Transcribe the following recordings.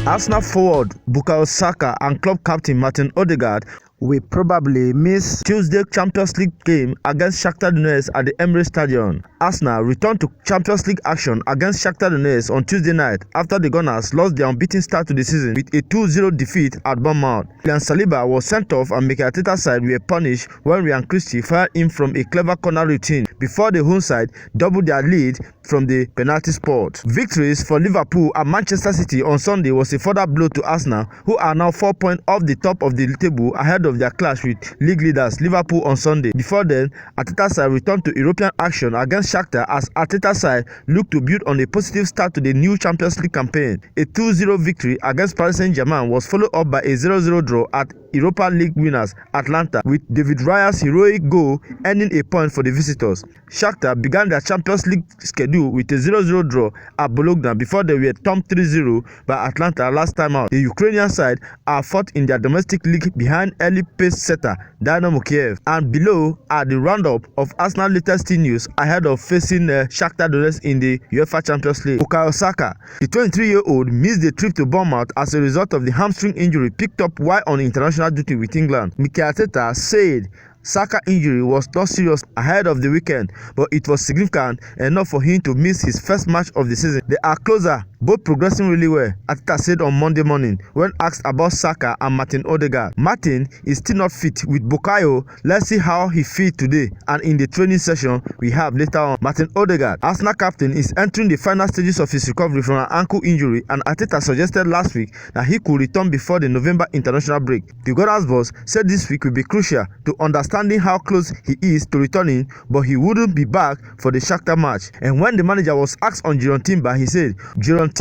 Arsenal forward Bukayo SAKA and club captain Martin Odegaard will probably miss Tuesday's Champions League game against Shakhta Doneskt at the Emirates Stadium. Arsenal returned to Champions League action against Shakhta Doneskt on Tuesday night after the Gunners lost their unbeaten start to the season with a 2-0 defeat at Bournemouth. William Saliba was sent off and Mikel Arteta's side were punished when Ryan Christie fired in from a clever corner routine before the home side doubled their lead from the penalty spot. Victories for Liverpool and Manchester City on Sunday was a further blow to Arsenal, who are now 4 points off the top of the table ahead of their clash with league leaders Liverpool on Sunday. Before then, Arteta's side returned to European action against Shakhta as Arteta's side looked to build on a positive start to the new Champions League campaign. A 2-0 victory against Paris Saint-Germain was followed up by a 0-0 draw at Europa League winners Atalanta, with David Raya's heroic goal earning a point for the visitors. Shakhta began their Champions League schedule with a 0-0 draw at Bologna before they were thumped 3-0 by Atalanta last time out. The Ukrainian side are fourth in their domestic league behind early pace setter Dynamo Kiev. And below are the roundup of Arsenal's latest news ahead of facing Shakhta Doneskt in the UEFA Champions League. Bukayo SAKA, the 23-year-old, missed the trip to Bournemouth as a result of the hamstring injury picked up while on international duty with England. Mikel Arteta said Saka's injury was not serious ahead of the weekend, but it was significant enough for him to miss his first match of the season. They are closer, both progressing really well, Arteta said on Monday morning when asked about Saka and Martin Odegaard. Martin is still not fit with Bukayo. Let's see how he feels today and in the training session we have later on. Martin Odegaard, Arsenal captain, is entering the final stages of his recovery from an ankle injury, and Arteta suggested last week that he could return before the November international break. The Gunners boss said this week will be crucial to understanding how close he is to returning, but he wouldn't be back for the Shakhtar match. And when the manager was asked on Jurien, he said Jurien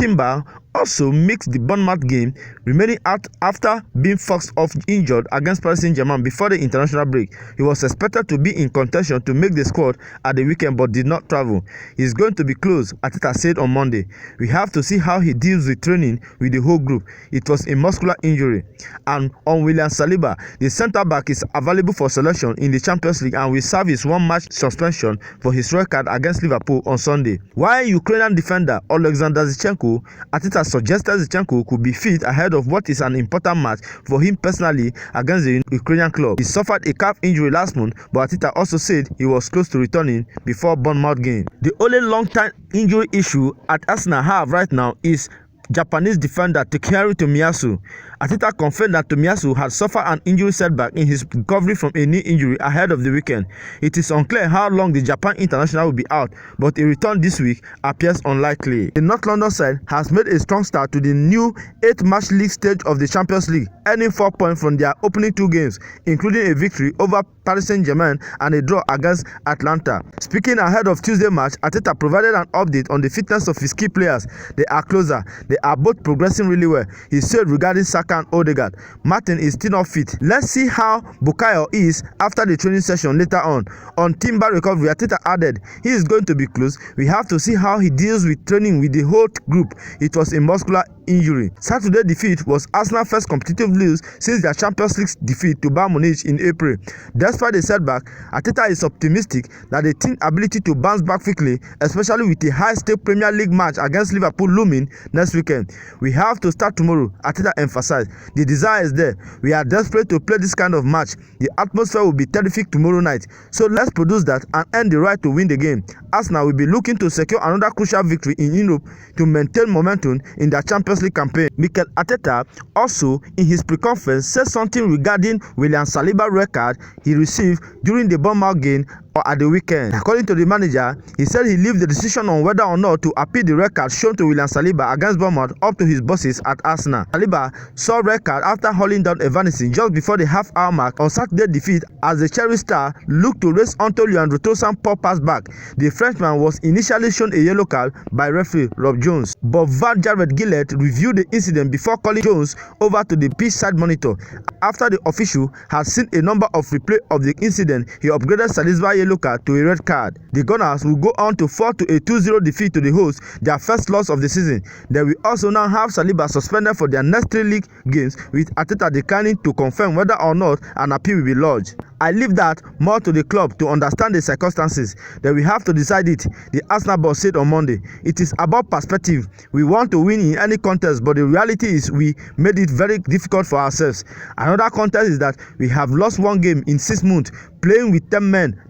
also mixed the Bournemouth game, remaining out after being forced off injured against Paris Saint-Germain before the international break. He was expected to be in contention to make the squad at the weekend but did not travel. He is going to be close, Arteta said on Monday. We have to see how he deals with training with the whole group. It was a muscular injury. And on William Saliba, the centre-back is available for selection in the Champions League and will serve his one-match suspension for his red card against Liverpool on Sunday. While Ukrainian defender Alexander Zinchenko, Arteta suggested Zinchenko could be fit ahead of what is an important match for him personally against the Ukrainian club. He suffered a calf injury last month, but Arteta also said he was close to returning before Bournemouth game. The only long-time injury issue at Arsenal have right now is Japanese defender TOMIYASU. Arteta confirmed that TOMIYASU had suffered an injury setback in his recovery from a knee injury ahead of the weekend. It is unclear how long the Japan international will be out, but a return this week appears unlikely. The North London side has made a strong start to the new 8-match league stage of the Champions League, earning 4 points from their opening 2 games, including a victory over Paris Saint-Germain and a draw against Atalanta. Speaking ahead of Tuesday match, Arteta provided an update on the fitness of his key players. They are closer. They are both progressing really well, he said regarding Saka and Odegaard. Martin is still not fit. Let's see how Bukayo is after the training session later on. On Timber recovery, Arteta added, he is going to be close. We have to see how he deals with training with the whole group. It was a muscular injury. Saturday's defeat was Arsenal's first competitive lose since their Champions League defeat to Bayern Munich in April. Despite the setback, Arteta is optimistic that the team's ability to bounce back quickly, especially with a high-stake Premier League match against Liverpool looming next weekend. We have to start tomorrow, Arteta emphasized. The desire is there. We are desperate to play this kind of match. The atmosphere will be terrific tomorrow night. So let's produce that and earn the right to win the game. Arsenal will be looking to secure another crucial victory in Europe to maintain momentum in their Champions League campaign. Mikel Arteta also, in his pre-conference, said something regarding William Saliba's record he received during the Bournemouth game or at the weekend. According to the manager, he said he left the decision on whether or not to appeal the record shown to William Saliba against Bournemouth up to his bosses at Arsenal. Saliba saw red card after hauling down Evanescence just before the half-hour mark on Saturday's defeat as the Cherry star looked to race onto Leandro Trossard's poor pass back. The Frenchman was initially shown a yellow card by referee Rob Jones, but VAR Jared Gillett reviewed the incident before calling Jones over to the pitch side monitor. After the official had seen a number of replays of the incident, he upgraded Saliba's yellow card to a red card. The Gunners will go on to fall to a 2-0 defeat to the hosts, their first loss of the season. They will also now have Saliba suspended for their next 3 league games, with Arteta declining to confirm whether or not an appeal will be lodged. I leave that more to the club to understand the circumstances. Then we have to decide it. The Arsenal boss said on Monday. It is about perspective. We want to win in any contest, but the reality is we made it very difficult for ourselves. Another contest is that we have lost one game in 6 months. Playing with 10 men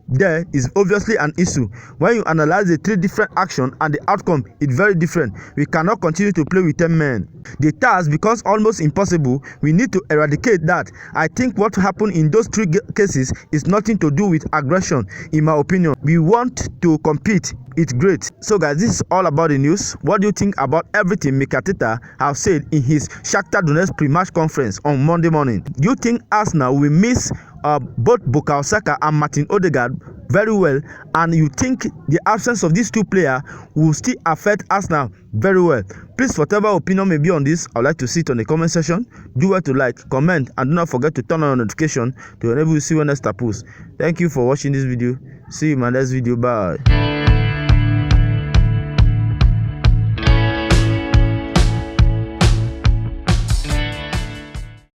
there is obviously an issue. When you analyze the 3 different actions and the outcome, it's very different. We cannot continue to play with 10 men. The task becomes almost impossible. We need to eradicate that. I think what happened in those 3 cases is nothing to do with aggression, in my opinion. We want to compete. It's great. So guys, this is all about the news. What do you think about everything Mikel Arteta has said in his Shakhta Doneskt pre-match conference on Monday morning? Do you think Arsenal will miss both Bukayo SAKA and Martin Odegaard very well, and you think the absence of these 2 players will still affect Arsenal very well? Please, whatever opinion may be on this, I would like to see it on the comment section. Do well to like, comment, and do not forget to turn on notification to enable you to see when next I post. Thank you for watching this video. See you in my next video. Bye.